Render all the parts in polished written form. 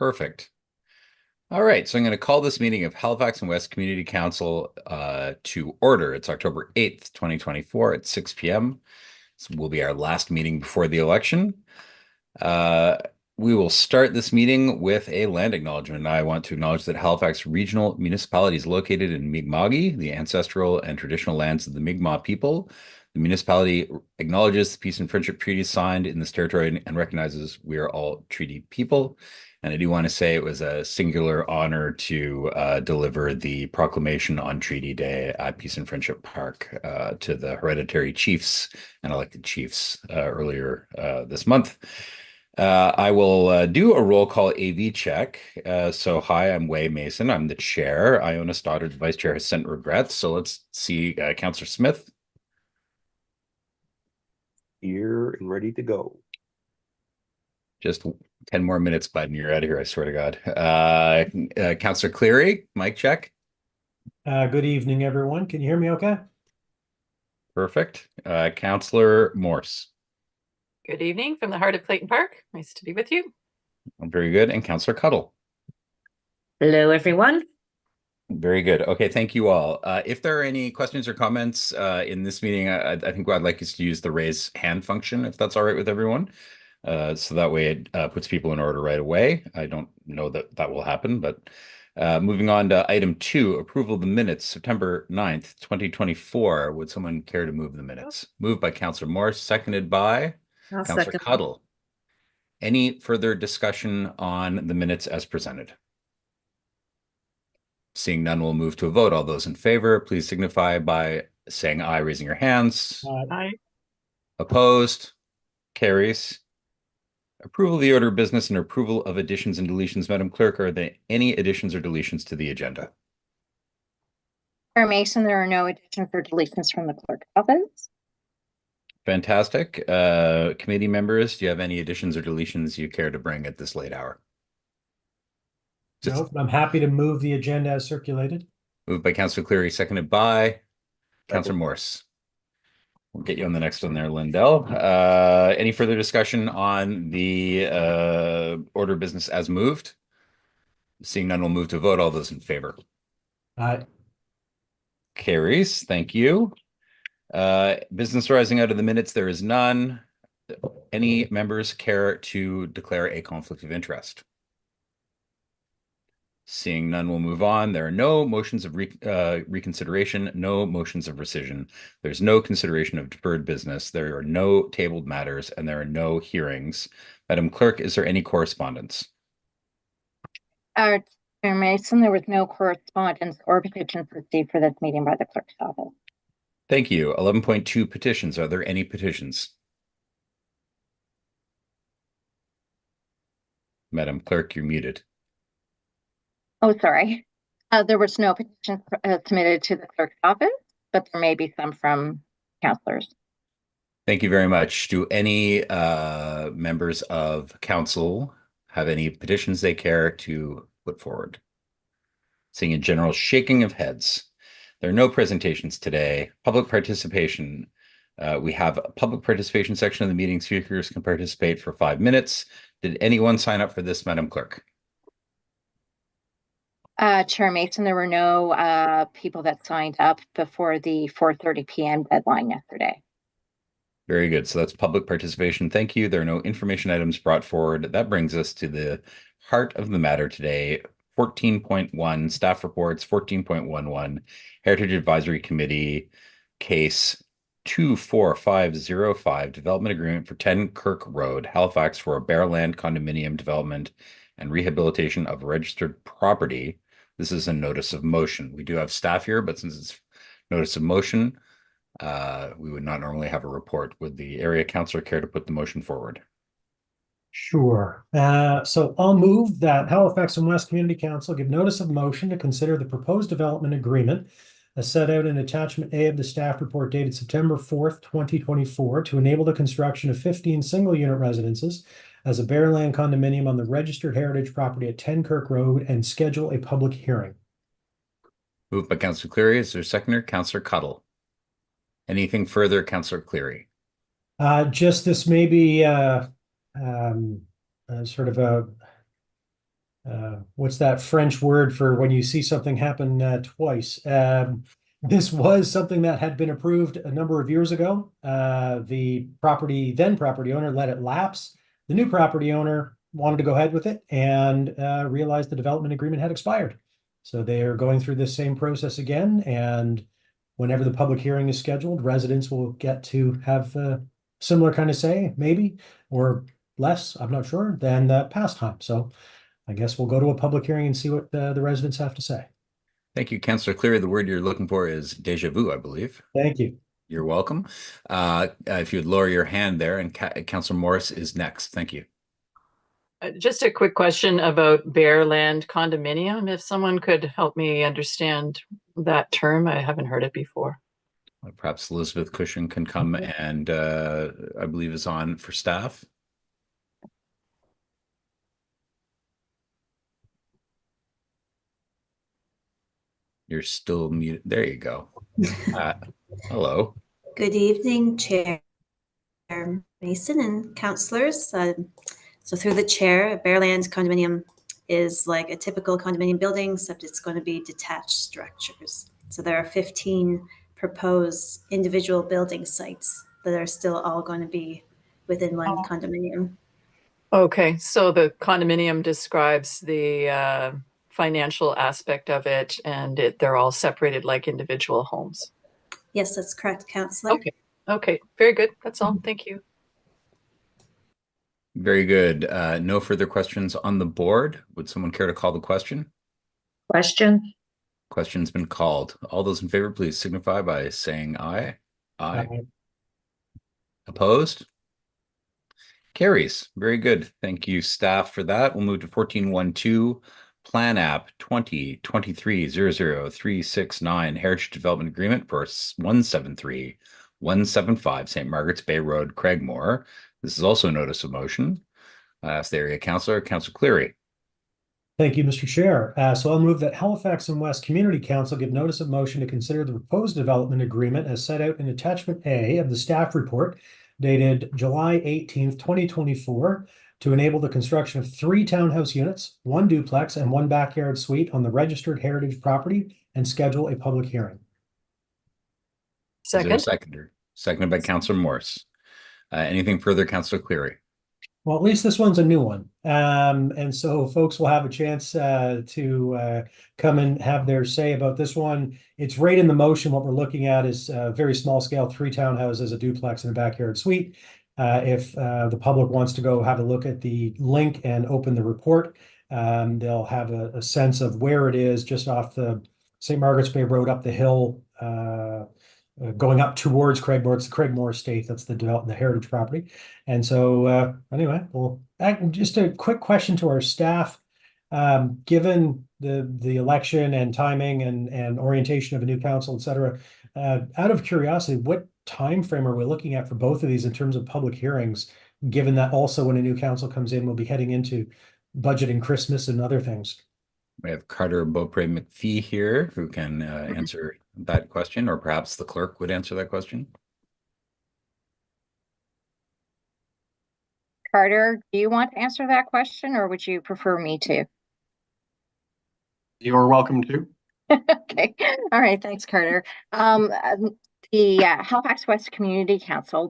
Perfect. All right, so I'm going to call this meeting of Halifax and West Community Council to order. It's October 8th, 2024 at 6 p.m. This will be our last meeting before the election. Uh, we will start this meeting with a land acknowledgement. I want to acknowledge that Halifax Regional Municipality is located in Mi'kma'ki, the ancestral and traditional lands of the Mi'kmaq people. The municipality acknowledges the peace and friendship treaties signed in this territory and recognizes we are all treaty people. And I do want to say it was a singular honor to deliver the proclamation on Treaty Day at Peace and Friendship Park to the hereditary chiefs and elected chiefs earlier this month. I will do a roll call AV check. Hi, I'm Wei Mason. I'm the chair. Iona Stoddard, the vice chair, has sent regrets. So let's see, Councillor Smith. Here and ready to go. Just 10 more minutes, bud, and you're out of here, I swear to God. Councillor Cleary, mic check. Good evening, everyone. Can you hear me okay? Perfect. Councillor Morse. Good evening from the heart of Clayton Park. Nice to be with you. Very good. And Councillor Cuddle. Hello, everyone. Very good. Okay, thank you all. If there are any questions or comments in this meeting, I think what I'd like is to use the raise hand function, if that's all right with everyone. So that way it puts people in order right away. I don't know that that will happen, but moving on to item 2, approval of the minutes, September 9th, 2024. Would someone care to move the minutes? Moved by Councillor Morse, seconded by Councillor Cuddle. Any further discussion on the minutes as presented? Seeing none, we'll move to a vote. All those in favor, please signify by saying aye, raising your hands. Aye. Opposed? Carries. Approval of the order of business and approval of additions and deletions. Madam Clerk, are there any additions or deletions to the agenda? Chair Mason, there are no additions or deletions from the clerk's office. Fantastic. Committee members, do you have any additions or deletions you care to bring at this late hour? No, I'm happy to move the agenda as circulated. Moved by Councillor Cleary, seconded by Councillor Morse. We'll get you on the next one there, Lindell. Any further discussion on the order of business as moved? Seeing none, we'll move to vote. All those in favor? Aye. Carries. Thank you. Business arising out of the minutes, there is none. Any members care to declare a conflict of interest? Seeing none, we'll move on. There are no motions of reconsideration, no motions of rescission. There's no consideration of deferred business. There are no tabled matters, and there are no hearings. Madam Clerk, is there any correspondence? Chair Mason, there was no correspondence or petitions received for this meeting by the clerk's office. Thank you. 11.2 petitions. Are there any petitions? Madam Clerk, you're muted. Oh, sorry. There was no petition submitted to the clerk's office, but there may be some from councillors. Thank you very much. Do any members of council have any petitions they care to put forward? Seeing a general shaking of heads. There are no presentations today. Public participation. We have a public participation section of the meeting. Speakers can participate for 5 minutes. Did anyone sign up for this, Madam Clerk? Chair Mason, there were no people that signed up before the 4:30 p.m. deadline yesterday. Very good. So that's public participation. Thank you. There are no information items brought forward. That brings us to the heart of the matter today. 14.1 staff reports, 14.11 Heritage Advisory Committee case 24505 development agreement for 10 Kirk Road, Halifax, for a bare land condominium development and rehabilitation of registered property. This is a notice of motion. We do have staff here, but since it's notice of motion, we would not normally have a report. Would the area councillor care to put the motion forward? Sure. So I'll move that Halifax and West Community Council give notice of motion to consider the proposed development agreement as set out in attachment A of the staff report dated September 4th, 2024 to enable the construction of 15 single-unit residences as a bare land condominium on the registered heritage property at 10 Kirk Road and schedule a public hearing. Moved by Councillor Cleary. Is there a seconder? Councillor Cuddle. Anything further, Councillor Cleary? Just this may be sort of what's that French word for when you see something happen twice? This was something that had been approved a number of years ago. The then property owner let it lapse. The new property owner wanted to go ahead with it and realized the development agreement had expired. So they are going through this same process again. And whenever the public hearing is scheduled, residents will get to have a similar kind of say, maybe, or less, I'm not sure, than the past time. So I guess we'll go to a public hearing and see what the residents have to say. Thank you, Councillor Cleary. The word you're looking for is déjà vu, I believe. Thank you. You're welcome. If you'd lower your hand there, and Councillor Morris is next. Thank you. Just a quick question about bare land condominium. If someone could help me understand that term, I haven't heard it before. Perhaps Elizabeth Cushing can come and I believe is on for staff. You're still muted. There you go. Hello. Good evening, Chair Mason and councillors. So through the chair, a bare land condominium is like a typical condominium building, except it's going to be detached structures. So there are 15 proposed individual building sites that are still all going to be within one condominium. Okay, so the condominium describes the financial aspect of it, and they're all separated like individual homes. Yes, that's correct, councillor. Okay, very good. That's all. Thank you. Very good. No further questions on the board. Would someone care to call the question? Question. Question's been called. All those in favor, please signify by saying aye. Aye. Opposed? Carries. Very good. Thank you, staff, for that. We'll move to 1412, Plan App 2023-00369, Heritage Development Agreement for 173-175 St. Margaret's Bay Road, Craigmore. This is also a notice of motion. I ask the area councillor, Councillor Cleary. Thank you, Mr. Chair. So I'll move that Halifax and West Community Council give notice of motion to consider the proposed development agreement as set out in Attachment A of the staff report dated July 18th, 2024, to enable the construction of 3 townhouse units, 1 duplex, and 1 backyard suite on the registered heritage property and schedule a public hearing. Is there a Second. seconder? Seconded by Councillor Morse. Anything further, Councillor Cleary? Well, at least this one's a new one. And so folks will have a chance to come and have their say about this one. It's right in the motion. What we're looking at is a very small scale, 3 townhouses, a duplex, and a backyard suite. If the public wants to go have a look at the link and open the report, they'll have a sense of where it is just off the St. Margaret's Bay Road up the hill, going up towards Craigmore. It's the Craigmore estate. That's the heritage property. And so anyway, well, just a quick question to our staff. Given the election and timing and orientation of a new council, et cetera, out of curiosity, what time frame are we looking at for both of these in terms of public hearings, given that also when a new council comes in, we'll be heading into budgeting Christmas and other things? We have Carter Beaupre McPhee here who can answer that question, or perhaps the clerk would answer that question. Carter, do you want to answer that question or would you prefer me to? You're welcome to. Okay, all right, thanks, Carter. The Halifax West Community Council,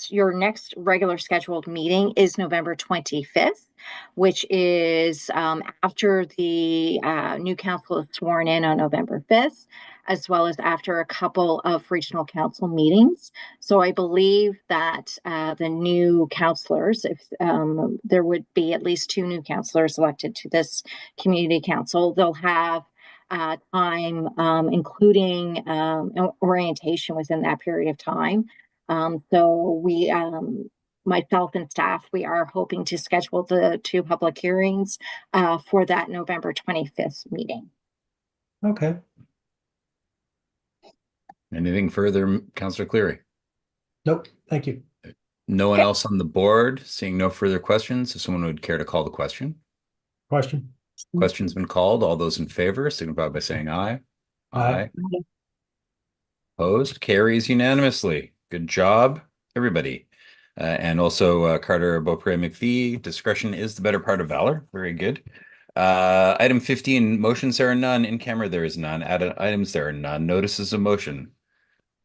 your next regular scheduled meeting is November 25th, which is after the new council is sworn in on November 5th, as well as after a couple of regional council meetings. So I believe that the new councillors, if there would be at least 2 new councillors elected to this community council, they'll have time, including orientation within that period of time. So we, myself and staff, we are hoping to schedule the 2 public hearings for that November 25th meeting. Okay. Anything further, Councillor Cleary? Nope. Thank you. No one else on the board? Seeing no further questions, if someone would care to call the question. Question. Question's been called. All those in favor signify by saying aye. Aye. Opposed? Carries unanimously. Good job, everybody. And also Carter Beaupre McPhee, discretion is the better part of valor. Very good. Item 15, motions, there are none. In camera, there is none. Items, there are none. Notices of motion.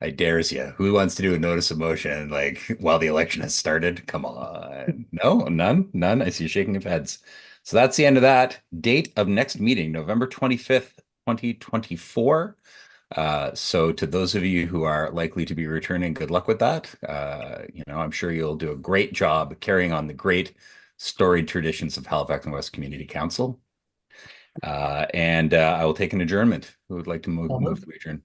I dares you. Who wants to do a notice of motion like while the election has started? Come on. No, none, none. I see you shaking of heads. So that's the end of that. Date of next meeting, November 25th, 2024. So to those of you who are likely to be returning, good luck with that. I'm sure you'll do a great job carrying on the great storied traditions of Halifax and West Community Council. And I will take an adjournment. Who would like to move to adjourn?